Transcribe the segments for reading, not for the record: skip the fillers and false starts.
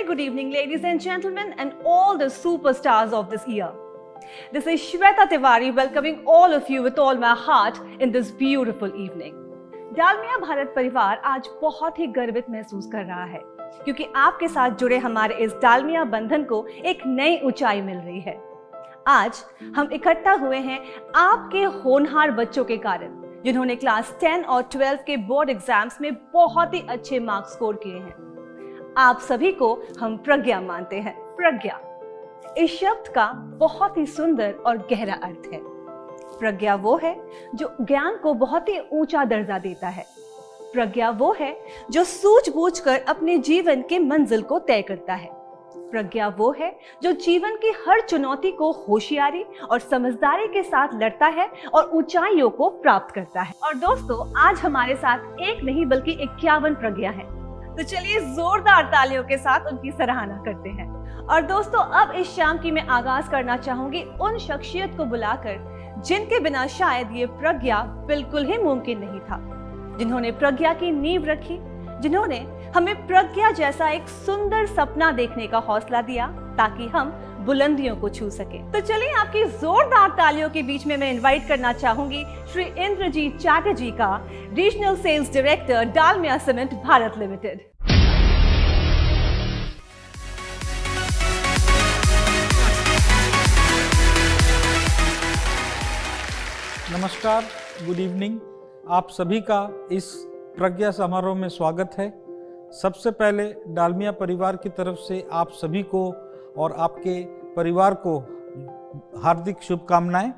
very good evening, ladies and gentlemen, and all the superstars of this year. This is Shweta Tiwari welcoming all of you with all my heart in this beautiful evening. Dalmia Bharat परिवार आज बहुत ही गर्वित महसूस कर रहा है क्योंकि आपके साथ जुड़े हमारे इस डालमिया बंधन को एक नई ऊंचाई मिल रही है। आज हम इकट्ठा हुए हैं आपके होनहार बच्चों के कारण, जिन्होंने क्लास 10 और 12 के बोर्ड एग्जाम्स में बहुत ही अच्छे मार्क्स स्कोर किए हैं। आप सभी को हम प्रज्ञा मानते हैं। प्रज्ञा इस शब्द का बहुत ही सुंदर और गहरा अर्थ है। प्रज्ञा वो है जो ज्ञान को बहुत ही ऊंचा दर्जा देता है। प्रज्ञा वो है जो सूझबूझकर अपने जीवन के मंजिल को तय करता है। प्रज्ञा वो है जो जीवन की हर चुनौती को होशियारी और समझदारी के साथ लड़ता है और ऊंचाइयों को प्राप्त करता है। और दोस्तों, आज हमारे साथ एक नहीं बल्कि 51 प्रज्ञा है। तो चलिए जोरदार तालियों के साथ उनकी सराहना करते हैं। और दोस्तों, अब इस शाम की मैं आगाज करना चाहूंगी उन शख्सियत को बुलाकर जिनके बिना शायद ये प्रज्ञा बिल्कुल ही मुमकिन नहीं था, जिन्होंने प्रज्ञा की नींव रखी, जिन्होंने हमें प्रज्ञा जैसा एक सुंदर सपना देखने का हौसला दिया ताकि हम बुलंदियों को छू सके। तो चलिए आपकी जोरदार तालियों के बीच में मैं इनवाइट करना चाहूंगी श्री इंद्रजीत चैटर्जी का, regional sales director, Dalmia Cement Bharat Limited. नमस्कार, गुड इवनिंग। आप सभी का इस प्रज्ञा समारोह में स्वागत है। सबसे पहले डालमिया परिवार की तरफ से आप सभी को और आपके परिवार को हार्दिक शुभकामनाएं।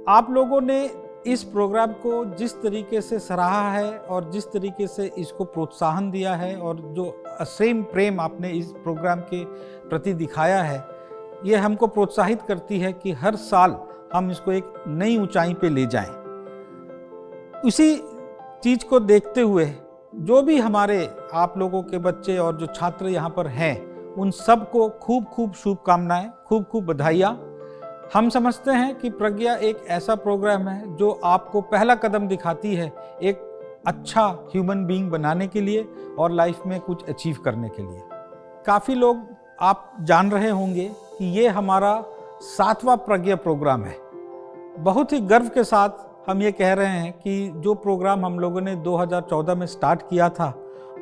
आप लोगों ने इस प्रोग्राम को जिस तरीके से सराहा है और जिस तरीके से इसको प्रोत्साहन दिया है और जो असीम प्रेम आपने इस प्रोग्राम के प्रति दिखाया है, ये हमको प्रोत्साहित करती है कि हर साल हम इसको एक नई ऊंचाई पे ले जाएं। उसी चीज को देखते हुए जो भी हमारे आप लोगों के बच्चे और जो छात्र यहाँ पर हैं, उन सब को खूब खूब शुभकामनाएं, खूब खूब बधाइयाँ। हम समझते हैं कि प्रज्ञा एक ऐसा प्रोग्राम है जो आपको पहला कदम दिखाती है एक अच्छा ह्यूमन बीइंग बनाने के लिए और लाइफ में कुछ अचीव करने के लिए। काफ़ी लोग आप जान रहे होंगे कि ये हमारा 7वां प्रज्ञा प्रोग्राम है। बहुत ही गर्व के साथ हम ये कह रहे हैं कि जो प्रोग्राम हम लोगों ने 2014 में स्टार्ट किया था,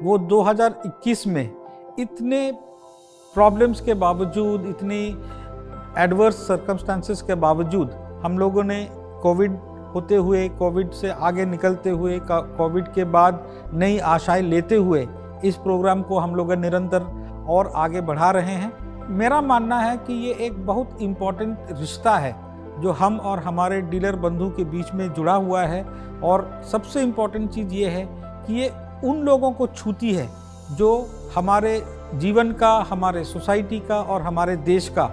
वो 2021 में इतने प्रॉब्लम्स के बावजूद, इतनी एडवर्स सर्कमस्टांसेस के बावजूद, हम लोगों ने कोविड होते हुए, कोविड से आगे निकलते हुए, कोविड के बाद नई आशाएं लेते हुए इस प्रोग्राम को हम लोग निरंतर और आगे बढ़ा रहे हैं। मेरा मानना है कि ये एक बहुत इम्पॉर्टेंट रिश्ता है जो हम और हमारे डीलर बंधु के बीच में जुड़ा हुआ है। और सबसे इम्पॉर्टेंट चीज़ ये है कि ये उन लोगों को छूती है जो हमारे जीवन का, हमारे सोसाइटी का और हमारे देश का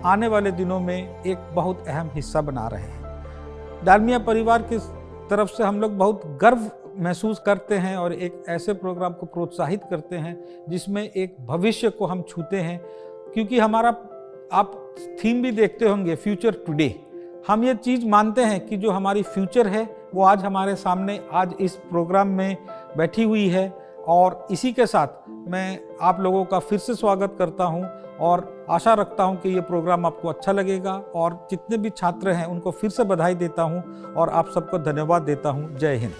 आने वाले दिनों में एक बहुत अहम हिस्सा बना रहे हैं। डालमिया परिवार की तरफ से हम लोग बहुत गर्व महसूस करते हैं और एक ऐसे प्रोग्राम को प्रोत्साहित करते हैं जिसमें एक भविष्य को हम छूते हैं, क्योंकि हमारा आप थीम भी देखते होंगे, फ्यूचर टुडे। हम ये चीज़ मानते हैं कि जो हमारी फ्यूचर है वो आज हमारे सामने आज इस प्रोग्राम में बैठी हुई है। और इसी के साथ मैं आप लोगों का फिर से स्वागत करता हूं और आशा रखता हूं कि ये प्रोग्राम आपको अच्छा लगेगा। और जितने भी छात्र हैं उनको फिर से बधाई देता हूं और आप सबको धन्यवाद देता हूं। जय Hind.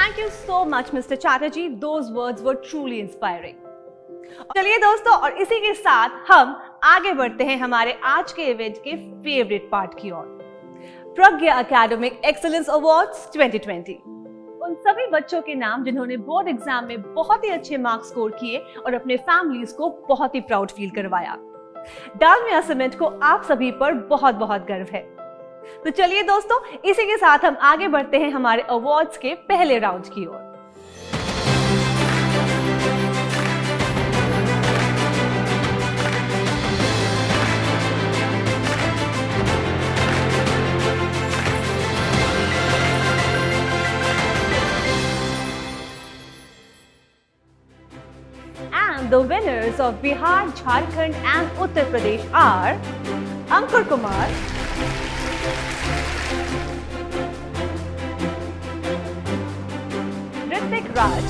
Thank you so much, Mr. Chatterjee. Those words were truly inspiring. चलिए दोस्तों, और इसी के साथ हम आगे बढ़ते हैं हमारे आज के इवेंट के फेवरेट पार्ट की ओर, प्रज्ञा एकेडमिक एक्सीलेंस अवार्ड्स 2020। उन सभी बच्चों के नाम जिन्होंने बोर्ड एग्जाम में बहुत ही अच्छे मार्क्स स्कोर किए और अपने फैमिलीज को बहुत ही प्राउड फील करवाया। डालमिया सीमेंट को आप सभी पर बहुत बहुत गर्व है। तो चलिए दोस्तों, इसी के साथ हम आगे बढ़ते हैं हमारे अवार्ड्स के पहले राउंड की ओर। And the winners of Bihar, Jharkhand and Uttar Pradesh are Ankur Kumar, Ritik Raj,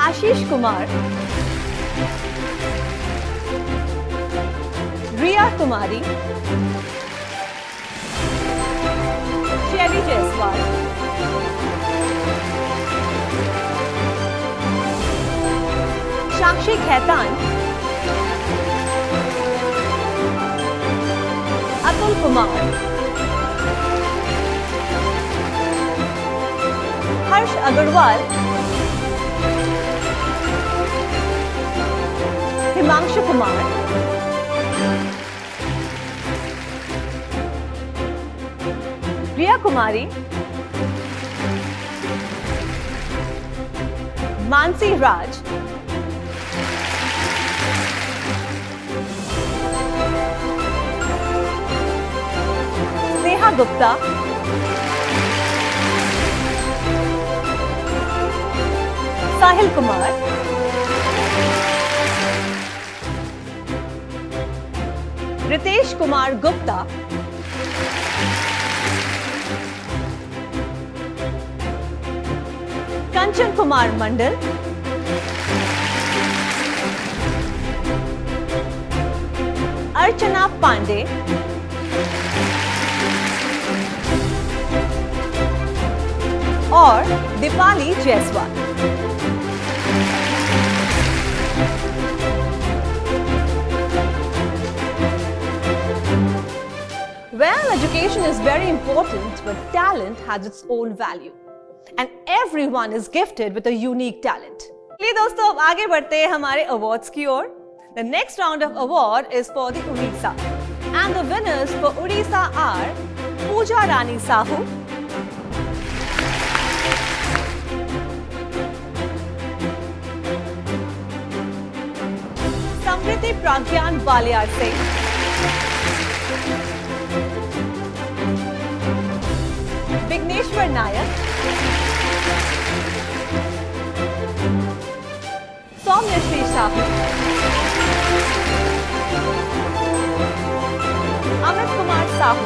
Ashish Kumar, Riya Kumari, Shelly Jaiswal, साक्षी खैतान, अतुल कुमार, हर्ष अग्रवाल, हिमांशु कुमार, रिया कुमारी, मानसी राज, नेहा गुप्ता, साहिल कुमार, रितेश कुमार गुप्ता, कंचन कुमार मंडल, अर्चना पांडे, और Deepali Jaiswal. Well, education is very important, but talent has its own value, and everyone is gifted with a unique talent. चलिए दोस्तों, अब आगे बढ़ते हैं हमारे awards की ओर। The next round of award is for the Odisha, and the winners for Odisha are Pooja Rani Sahu, Samriddhi प्राज्ञान बालियार Singh, Vighneshwar Nayak, Saumyashree Sahu, Amit Kumar Sahu,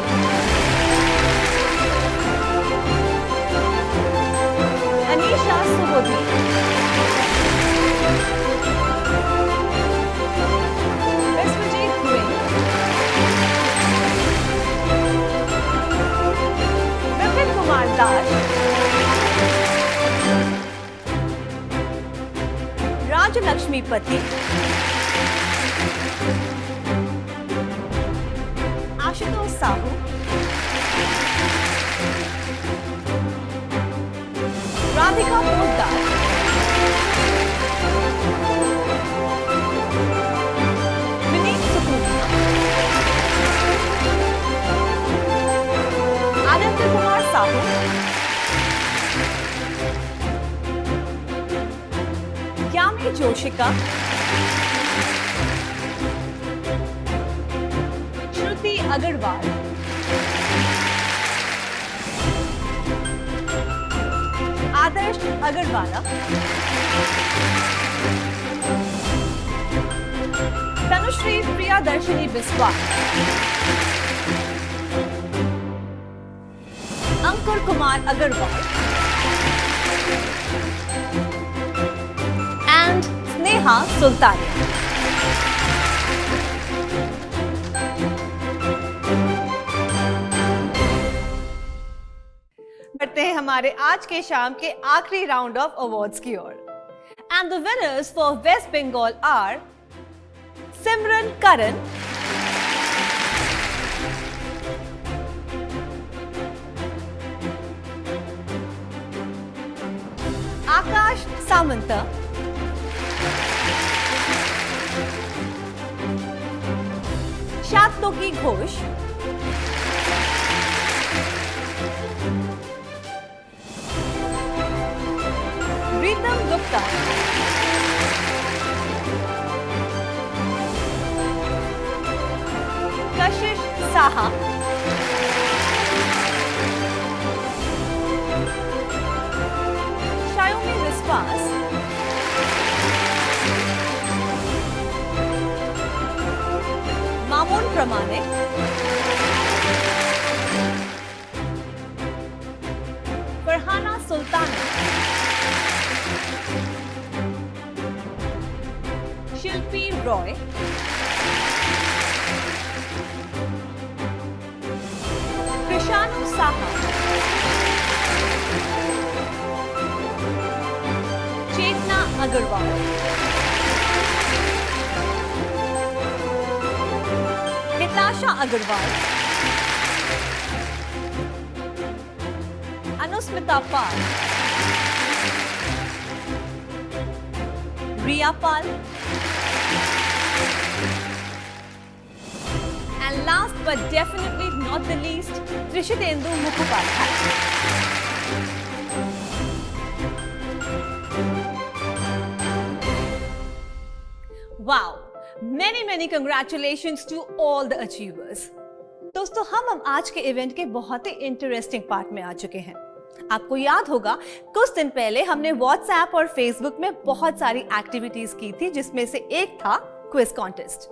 Anisha सुबोधी, राजलक्ष्मीपति, Ashutosh Sahu, Radhika Poddar, Vineet सुकुनिया, Aditya Kumar Sahu, yam जोशिका, Shruti Agarwal, Adarsh Agrawala, Tanushree प्रियादर्शिनी Biswal, Ankur Kumar Agarwal, and Sneha Sultania. हमारे आज के शाम के आखिरी राउंड ऑफ अवार्ड्स की ओर। And the winners for West Bengal are Simran Karan, Akash Samant, Shatloki Ghosh, Pritam Gupta, Kashish Saha, शायोमी विश्वास, मामून प्रमाणिक, फरहाना सुल्ताना, शिल्पी रॉय, कृषाणु साहा, चेतना अग्रवाल, हिताशा अग्रवाल, अनुस्मिता पाल, रिया पाल, and last but definitely not the least, Trishidendu Mukhopadhyay. Wow! Many congratulations to all the achievers. दोस्तों हम आज के इवेंट के बहुत ही इंटरेस्टिंग पार्ट में आ चुके हैं। आपको याद होगा कुछ दिन पहले हमने व्हाट्सएप और फेसबुक में बहुत सारी एक्टिविटीज की थी, जिसमें से एक था क्विज कॉन्टेस्ट।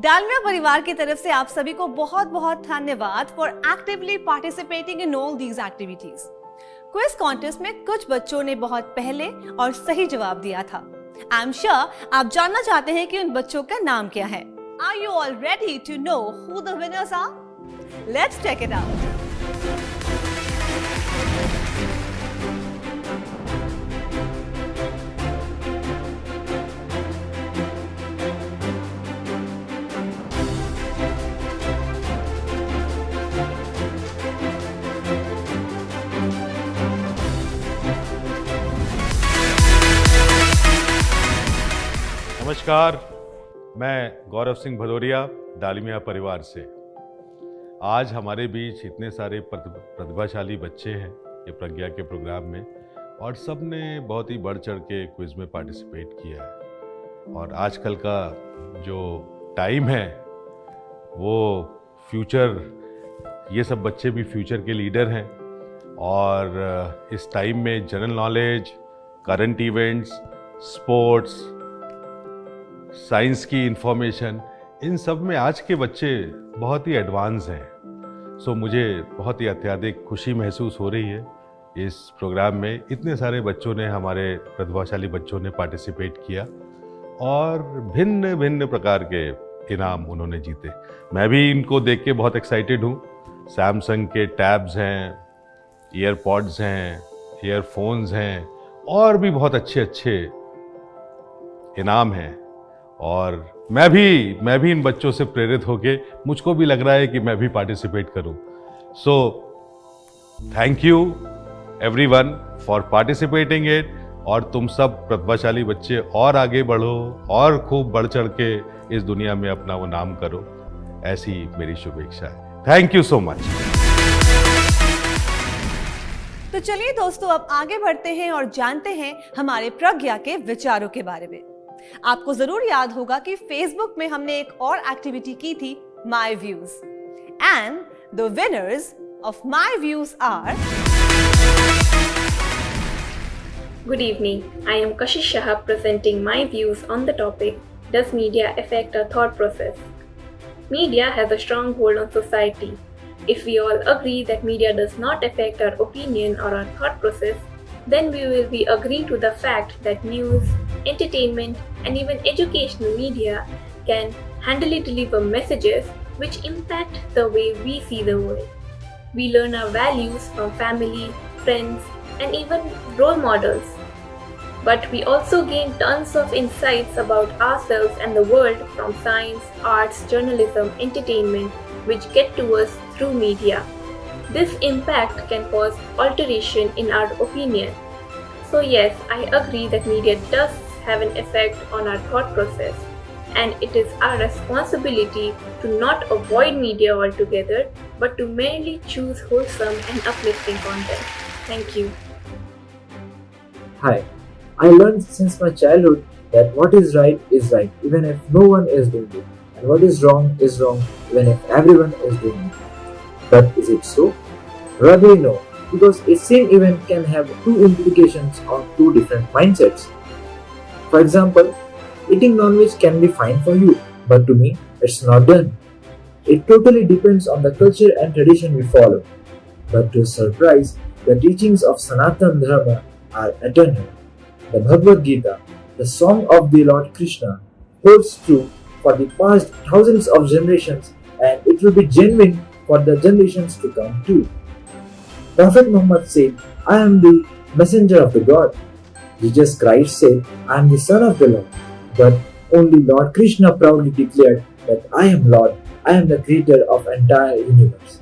डालमिया परिवार की तरफ से आप सभी को बहुत बहुत धन्यवाद for actively participating in all these activities. Quiz contest में कुछ बच्चों ने बहुत पहले और सही जवाब दिया था। आई एम श्योर आप जानना चाहते हैं कि उन बच्चों का नाम क्या है। Are you all ready to know who the winners are? Let's check it out. नमस्कार, मैं गौरव सिंह भदौरिया डालमिया परिवार से। आज हमारे बीच इतने सारे प्रतिभाशाली बच्चे हैं ये प्रज्ञा के प्रोग्राम में, और सब ने बहुत ही बढ़ चढ़ के क्विज में पार्टिसिपेट किया है। और आजकल का जो टाइम है वो फ्यूचर, ये सब बच्चे भी फ्यूचर के लीडर हैं, और इस टाइम में general knowledge, current events, sports, science की इंफॉर्मेशन, इन सब में आज के बच्चे बहुत ही एडवांस हैं। सो मुझे बहुत ही अत्यधिक खुशी महसूस हो रही है इस प्रोग्राम में। इतने सारे बच्चों ने, हमारे प्रतिभाशाली बच्चों ने पार्टिसिपेट किया और भिन्न भिन्न प्रकार के इनाम उन्होंने जीते। मैं भी इनको देख के बहुत एक्साइटेड हूँ। सैमसंग के टैब्स हैं, ईयरपॉड्स हैं, ईयरफोन्स हैं, और भी बहुत अच्छे अच्छे इनाम हैं। और मैं भी इन बच्चों से प्रेरित होके, मुझको भी लग रहा है कि मैं भी पार्टिसिपेट करूं। So thank you everyone for participating it. और तुम सब प्रतिभाशाली बच्चे और आगे बढ़ो और खूब बढ़ चढ़ के इस दुनिया में अपना वो नाम करो, ऐसी मेरी शुभेच्छा है। Thank you so much. तो चलिए दोस्तों, अब आगे बढ़ते हैं और जानते हैं हमारे प्रज्ञा के विचारों के बारे में। आपको जरूर याद होगा कि फेसबुक में हमने एक और एक्टिविटी की थी, my views, and the winners of my views are. Good evening. I am Kashish Shah presenting my views on the topic, does media affect our thought process? Media has a strong hold on society. If we all agree that media does not affect our opinion or our thought process, then we will be agreeing to the fact that news, entertainment, and even educational media can handily deliver messages which impact the way we see the world. We learn our values from family, friends, and even role models. But we also gain tons of insights about ourselves and the world from science, arts, journalism, entertainment, which get to us through media. This impact can cause alteration in our opinion. So yes, I agree that media does have an effect on our thought process, and it is our responsibility to not avoid media altogether, but to merely choose wholesome and uplifting content. Thank you. Hi, I learned since my childhood that what is right, even if no one is doing it, and what is wrong, even if everyone is doing it. But is it so? Rather no, because a same event can have two implications on two different mindsets. For example, eating non-veg can be fine for you, but to me, it's not done. It totally depends on the culture and tradition we follow. But to surprise, the teachings of Sanatana Dharma are eternal. The Bhagavad Gita, the song of the Lord Krishna, holds true for the past thousands of generations, and it will be genuine for the generations to come too. Prophet Muhammad said, I am the messenger of the God. Jesus Christ said, I am the son of the Lord. But only Lord Krishna proudly declared that I am Lord, I am the creator of entire universe.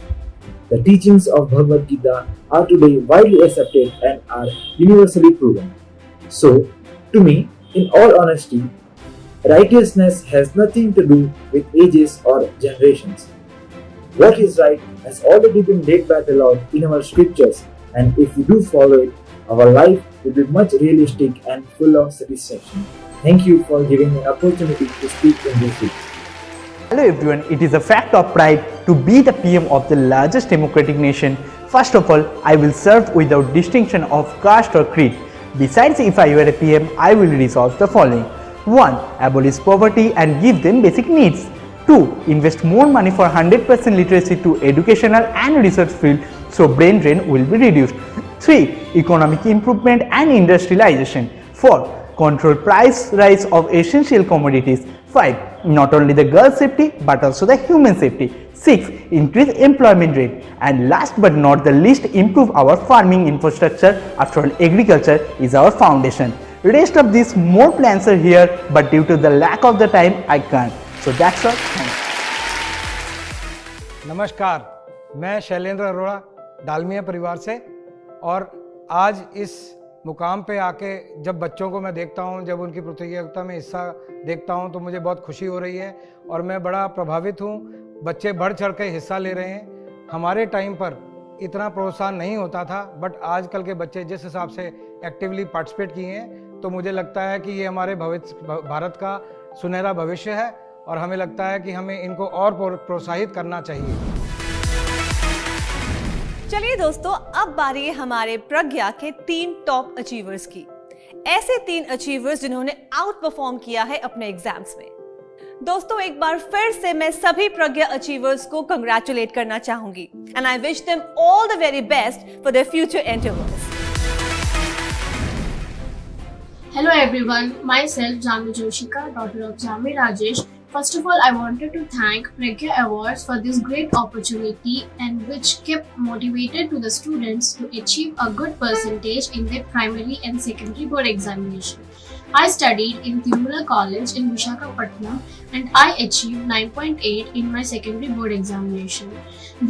The teachings of Bhagavad Gita are today widely accepted and are universally proven. So, to me, in all honesty, righteousness has nothing to do with ages or generations. What is right has already been laid by the Lord in our scriptures, and if we do follow it, our life will be much realistic and full of satisfaction. Thank you for giving me an opportunity to speak in this week. Hello everyone, it is a fact of pride to be the PM of the largest democratic nation. First of all, I will serve without distinction of caste or creed. Besides, if I were a PM, I will resolve the following. 1. Abolish poverty and give them basic needs. 2. Invest more money for 100% literacy to educational and research field so brain drain will be reduced. 3. Economic improvement and industrialization. 4. Control price rise of essential commodities. 5. Not only the girl safety but also the human safety. 6. Increase employment rate. And last but not the least, improve our farming infrastructure. After all, agriculture is our foundation. Rest of these more plans are here, but due to the lack of the time, I can't. So that's all. Thanks. नमस्कार, मैं शैलेंद्र अरोड़ा डालमिया परिवार से, और आज इस मुकाम पे आके जब बच्चों को मैं देखता हूँ, जब उनकी प्रतियोगिता में हिस्सा देखता हूँ, तो मुझे बहुत खुशी हो रही है और मैं बड़ा प्रभावित हूँ। बच्चे बढ़ चढ़ के हिस्सा ले रहे हैं। हमारे टाइम पर इतना प्रोत्साहन नहीं होता था, बट आजकल के बच्चे जिस हिसाब से एक्टिवली पार्टिसिपेट किए हैं, तो मुझे लगता है कि ये हमारे भारत का सुनहरा भविष्य है, और हमें लगता है कि हमें इनको और प्रोत्साहित करना चाहिए। चलिए दोस्तों, अब बारी है हमारे प्रज्ञा के 3 टॉप अचीवर्स की। ऐसे 3 अचीवर्स जिन्होंने आउट परफॉर्म किया है अपने एग्जाम्स में। दोस्तों, एक बार फिर से मैं सभी प्रज्ञा अचीवर्स को कंग्रेचुलेट करना चाहूंगी, and I wish them all the very best for their future endeavours. Hello everyone, myself Jami Joshika, daughter of Jami Rajesh. First of all, I wanted to thank Pragya Awards for this great opportunity, and which kept motivated to the students to achieve a good percentage in their primary and secondary board examination. I studied in Tirumala College in Visakhapatnam and I achieved 9.8 in my secondary board examination.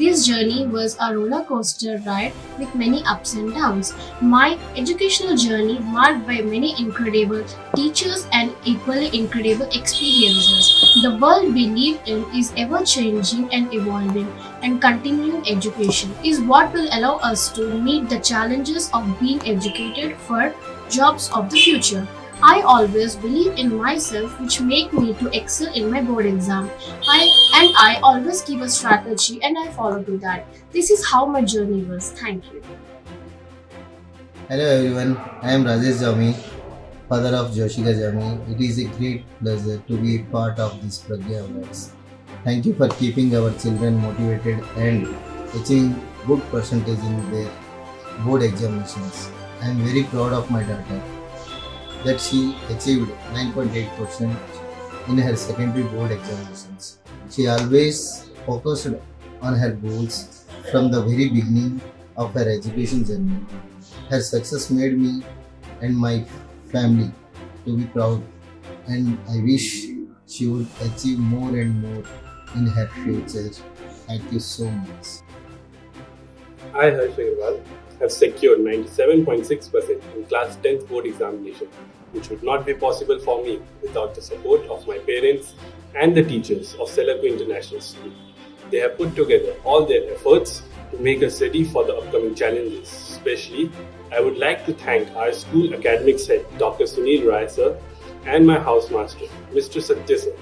This journey was a roller coaster ride with many ups and downs. My educational journey marked by many incredible teachers and equally incredible experiences. The world we live in is ever changing and evolving, and continuing education is what will allow us to meet the challenges of being educated for jobs of the future. I always believe in myself, which make me to excel in my board exam. I always keep a strategy and I follow to that. This is how my journey was. Thank you. Hello everyone, I am Rajesh Jami, father of Joshika Jami. It is a great pleasure to be a part of this Pragya Awards. Thank you for keeping our children motivated and achieving good percentage in their board examinations. I am very proud of my daughter that she achieved 9.8% in her secondary board examinations. She always focused on her goals from the very beginning of her education journey. Her success made me and my family to be proud, and I wish she would achieve more and more in her future. Thank you so much. I, Harsh Agarwal, have secured 97.6% in class 10th board examination, which would not be possible for me without the support of my parents and the teachers of Selapur International School. They have put together all their efforts to make us ready for the upcoming challenges. Especially, I would like to thank our school academics head, Dr. Sunil Rai sir, and my housemaster, Mr. Satya sir,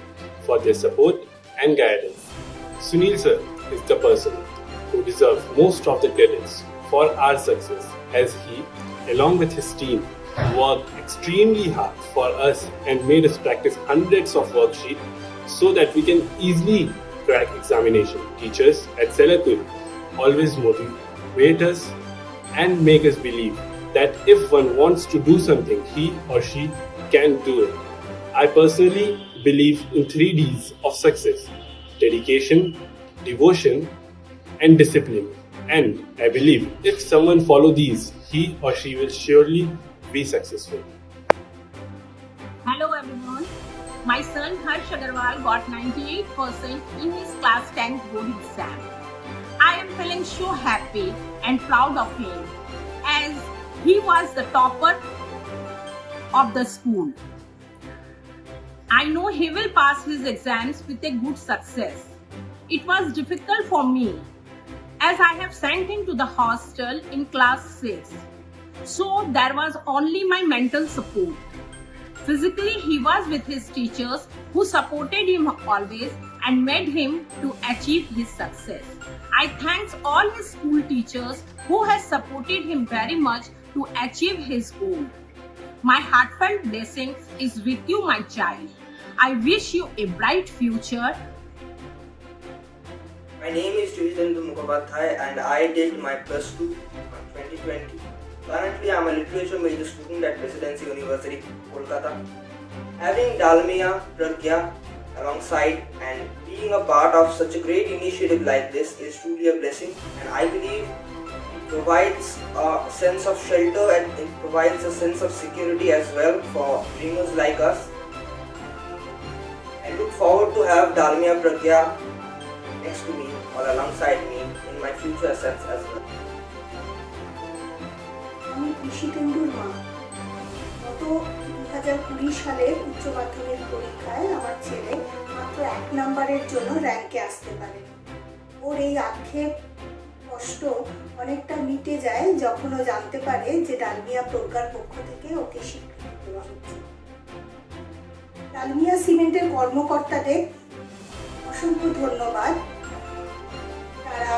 for their support and guidance. Sunil sir is the person who deserves most of the credits for our success, as he, along with his team, worked extremely hard for us and made us practice hundreds of worksheets so that we can easily crack examination. Teachers at Selapur always motivate us and make us believe that if one wants to do something, he or she can do it. I personally believe in 3 Ds of success: dedication, devotion, and discipline. And I believe if someone follows these, he or she will surely be successful. Hello everyone. My son Harsh Agarwal got 98% in his class 10th board exam. I am feeling so happy and proud of him, as he was the topper of the school. I know he will pass his exams with a good success. It was difficult for me, as I have sent him to the hostel in class 6. So there was only my mental support. Physically, he was with his teachers who supported him always and made him to achieve his success. I thank all his school teachers who has supported him very much to achieve his goal. My heartfelt blessings is with you, my child. I wish you a bright future. My name is Trishitendu Mukhopadhyay and I did my plus 2 in 2020. Currently, I am a literature major student at Presidency University, Kolkata. Having Dalmia Pragya alongside and being a part of such a great initiative like this is truly a blessing, and I believe it provides a sense of shelter and it provides a sense of security as well for dreamers like us. I look forward to have Dalmia Pragya next to me or alongside me in my future assets as well. আমি কৃষিতেন্দুর মা। গত 2020 সালের উচ্চ মাধ্যমিক পরীক্ষায় আমার ছেলে মাত্র 1 নম্বরের জন্য র্যাঙ্কে আসতে পারে। ওর এই আক্ষেপ কষ্ট অনেকটা মিটে যায় যখন ও জানতে পারে যে ডালমিয়া প্রজ্ঞার পক্ষ থেকে ওকে স্বীকৃতি দেওয়া হচ্ছে। ডালমিয়া সিমেন্টের কর্মকর্তাদের অসংখ্য ধন্যবাদ। তারা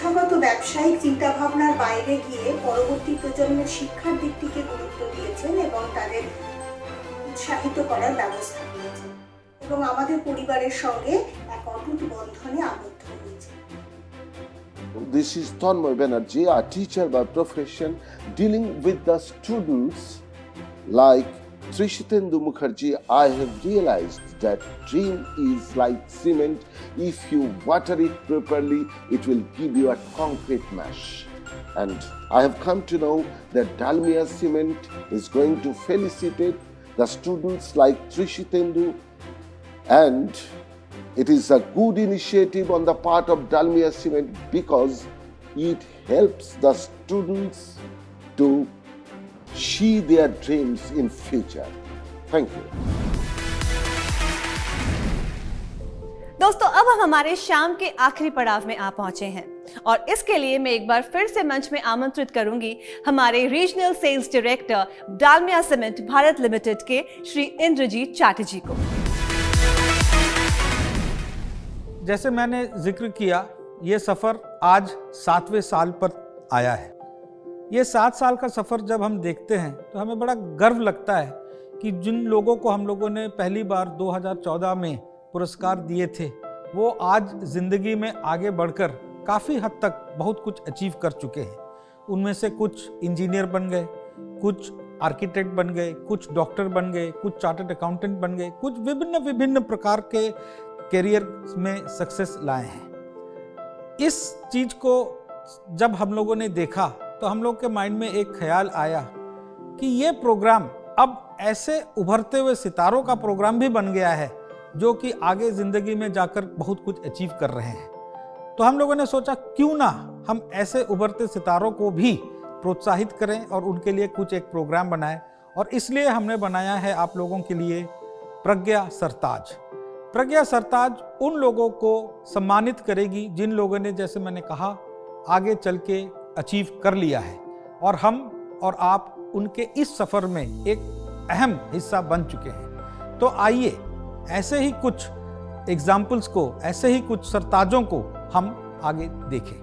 প্রথাগত ব্যবসায়িক চিন্তাভাবনার বাইরে গিয়ে পরবর্তী প্রজন্মের শিক্ষার দিকটিকে গুরুত্ব দিয়েছেন এবং তাদের উৎসাহিত করার ব্যবস্থা করেছেন এবং আমাদের পরিবারের সঙ্গে এক অটুট বন্ধনে আবদ্ধ হয়েছে। This is Tanmoy Banerjee, a teacher by profession, dealing with the students like Trishitendu Mukherjee. I have realized that dream is like cement. If you water it properly, it will give you a concrete mash. And I have come to know that Dalmia Cement is going to felicitate the students like Trishitendu, and it is a good initiative on the part of Dalmia Cement because it helps the students to see their dreams in future. Thank you. दोस्तों, अब हम हमारे शाम के आखिरी पड़ाव में आ पहुंचे हैं और इसके लिए मैं एक बार फिर से मंच में आमंत्रित करूंगी हमारे regional sales director Dalmia Cement Bharat Limited के श्री इंद्रजीत चैटर्जी को। जैसे मैंने जिक्र किया, ये सफ़र आज 7वें साल पर आया है। ये 7 साल का सफ़र जब हम देखते हैं तो हमें बड़ा गर्व लगता है कि जिन लोगों को हम लोगों ने पहली बार 2014 में पुरस्कार दिए थे, वो आज ज़िंदगी में आगे बढ़कर काफ़ी हद तक बहुत कुछ अचीव कर चुके हैं। उनमें से कुछ इंजीनियर बन गए, कुछ आर्किटेक्ट बन गए, कुछ डॉक्टर बन गए, कुछ चार्टर्ड अकाउंटेंट बन गए, कुछ विभिन्न प्रकार के करियर में सक्सेस लाए हैं। इस चीज़ को जब हम लोगों ने देखा तो हम लोग के माइंड में एक ख्याल आया कि ये प्रोग्राम अब ऐसे उभरते हुए सितारों का प्रोग्राम भी बन गया है जो कि आगे ज़िंदगी में जाकर बहुत कुछ अचीव कर रहे हैं। तो हम लोगों ने सोचा क्यों ना हम ऐसे उभरते सितारों को भी प्रोत्साहित करें और उनके लिए कुछ एक प्रोग्राम बनाएं, और इसलिए हमने बनाया है आप लोगों के लिए प्रज्ञा सरताज। प्रज्ञा सरताज उन लोगों को सम्मानित करेगी जिन लोगों ने, जैसे मैंने कहा, आगे चल के अचीव कर लिया है, और हम और आप उनके इस सफ़र में एक अहम हिस्सा बन चुके हैं। तो आइए ऐसे ही कुछ एग्जाम्पल्स को, ऐसे ही कुछ सरताजों को हम आगे देखें।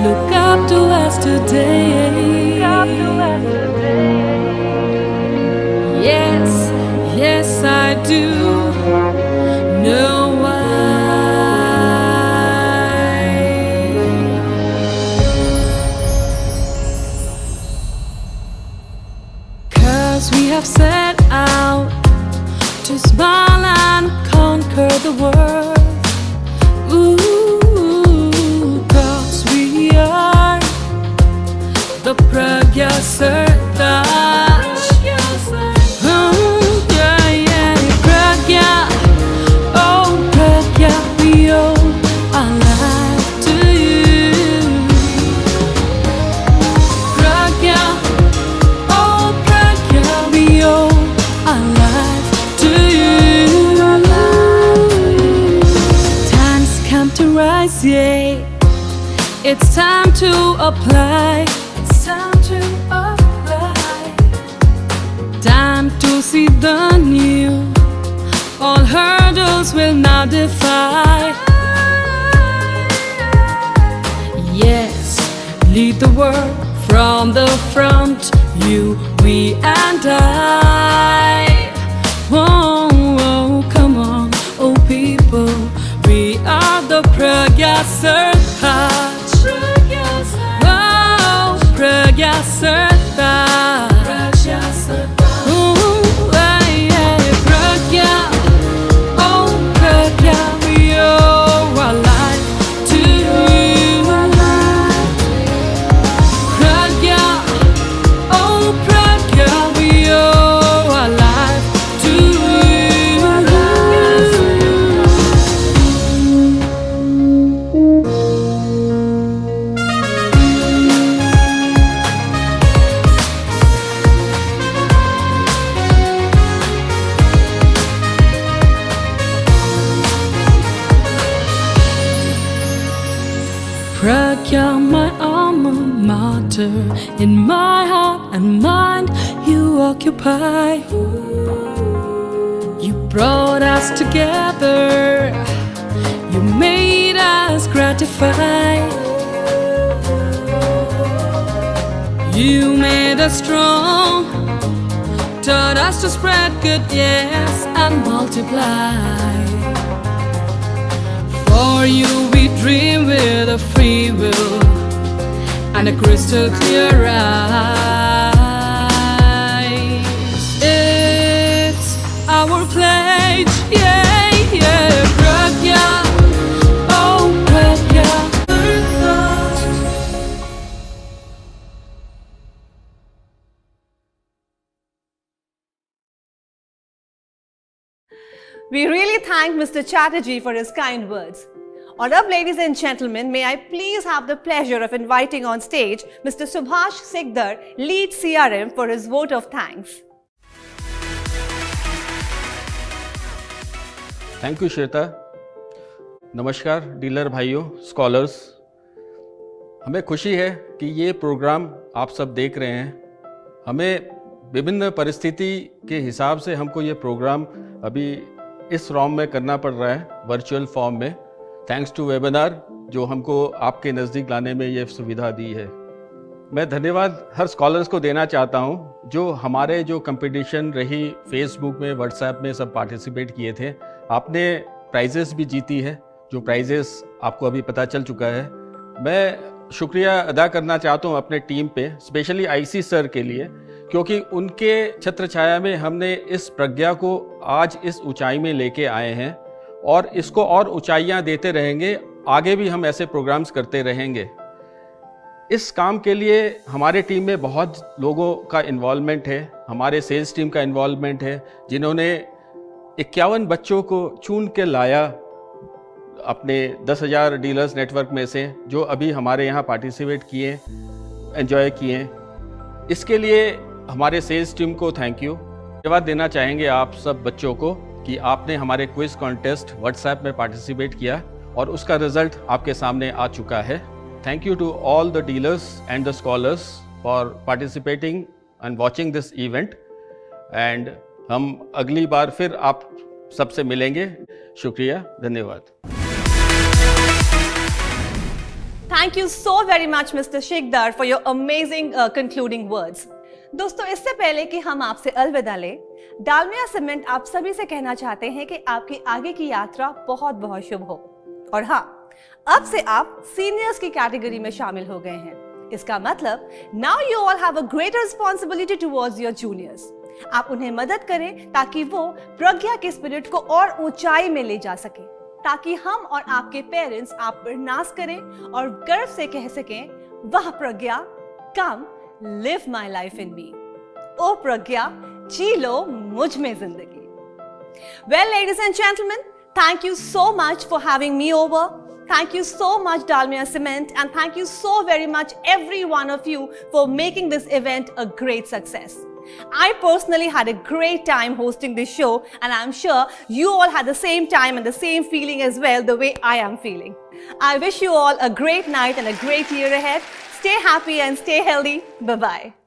Look up to us today. Yes, yes I do know why. 'Cause we have set out to smile and conquer the world. The Pragya Sartaj. Yeah, yeah, Pragya. Oh, Pragya, we owe our life to you. Pragya. Oh, Pragya, we owe our life to you. Time's come to rise, yeah. It's time to apply. Time to apply. Time to see the new. All hurdles will now defy. Yes, lead the world from the front. You, we and I. Whoa, whoa, come on, oh people. We are the Pragya Sartaj. Pragya Sartaj. Ooh, yeah, Pragya. Oh, Pragya, we owe our life to you. Pragya. Oh, Pragya, we owe our life to you. Pragya, my alma mater, in my heart and mind you occupy. You brought us together, you made us gratified. You made us strong, taught us to spread good, yes, and multiply. For you we dream with a free will and a crystal clear eyes. It's our pledge, yeah, yeah, Pragya. Oh, Pragya. We really thank Mr. Chatterjee for his kind words. And up, ladies and gentlemen, may I please have the pleasure of inviting on stage Mr. Subhash Sikdar, lead CRM, for his vote of thanks. Thank you Shweta. नमस्कार dealer भाइयों, scholars. हमें खुशी है कि ये programme आप सब देख रहे हैं। हमें विभिन्न परिस्थिति के हिसाब से हमको ये प्रोग्राम अभी इस फॉर्म में करना पड़ रहा है, वर्चुअल फॉर्म में, थैंक्स टू वेबिनार जो हमको आपके नज़दीक लाने में ये सुविधा दी है। मैं धन्यवाद हर स्कॉलर्स को देना चाहता हूँ जो हमारे जो कंपटीशन रही फेसबुक में, व्हाट्सएप में सब पार्टिसिपेट किए थे। आपने प्राइजेस भी जीती है, जो प्राइजेस आपको अभी पता चल चुका है। मैं शुक्रिया अदा करना चाहता हूँ अपने टीम पे, स्पेशली आईसी सर के लिए, क्योंकि उनके छत्र छाया में हमने इस प्रज्ञा को आज इस ऊंचाई में लेके आए हैं। और इसको और ऊंचाइयां देते रहेंगे। आगे भी हम ऐसे प्रोग्राम्स करते रहेंगे। इस काम के लिए हमारे टीम में बहुत लोगों का इन्वॉल्वमेंट है। हमारे सेल्स टीम का इन्वॉल्वमेंट है, जिन्होंने 51 बच्चों को चुन के लाया अपने 10,000 डीलर्स नेटवर्क में से, जो अभी हमारे यहाँ पार्टिसिपेट किए, एंजॉय किए। इसके लिए हमारे सेल्स टीम को थैंक यू। धन्यवाद देना चाहेंगे आप सब बच्चों को कि आपने हमारे क्विज कॉन्टेस्ट व्हाट्सएप में पार्टिसिपेट किया और उसका रिजल्ट आपके सामने आ चुका है। Thank you to all the dealers and the scholars for participating and watching this event. And हम अगली बार फिर आप सबसे मिलेंगे। शुक्रिया, धन्यवाद। Thank you so very much, Mr. Shikdar, for your amazing concluding words. दोस्तों, इससे पहले कि हम आपसे अलविदा लें, डालमिया सीमेंट आप सभी से कहना चाहते हैं कि आपकी आगे की यात्रा बहुत बहुत शुभ हो। और हाँ, अब से आप सीनियर्स की कैटेगरी में शामिल हो गए हैं। इसका मतलब now you all have a greater responsibility towards your juniors. आप उन्हें मदद करें ताकि वो प्रज्ञा के स्पिरिट को और ऊंचाई में ले जा सके, ताकि हम और आपके पेरेंट्स आप पर नाज करें और गर्व से कह सकें, वाह प्रज्ञा, कम लिव माई लाइफ इन मी। ओ प्रज्ञा, जी लो मुझ में जिंदगी। Well, ladies and gentleman, thank you so much for having me over. Thank you so much, Dalmia Cement, and thank you so very much, every one of you, for making this event a great success. I personally had a great time hosting this show, and I'm sure you all had the same time and the same feeling as well, the way I am feeling. I wish you all a great night and a great year ahead. Stay happy and stay healthy. Bye-bye.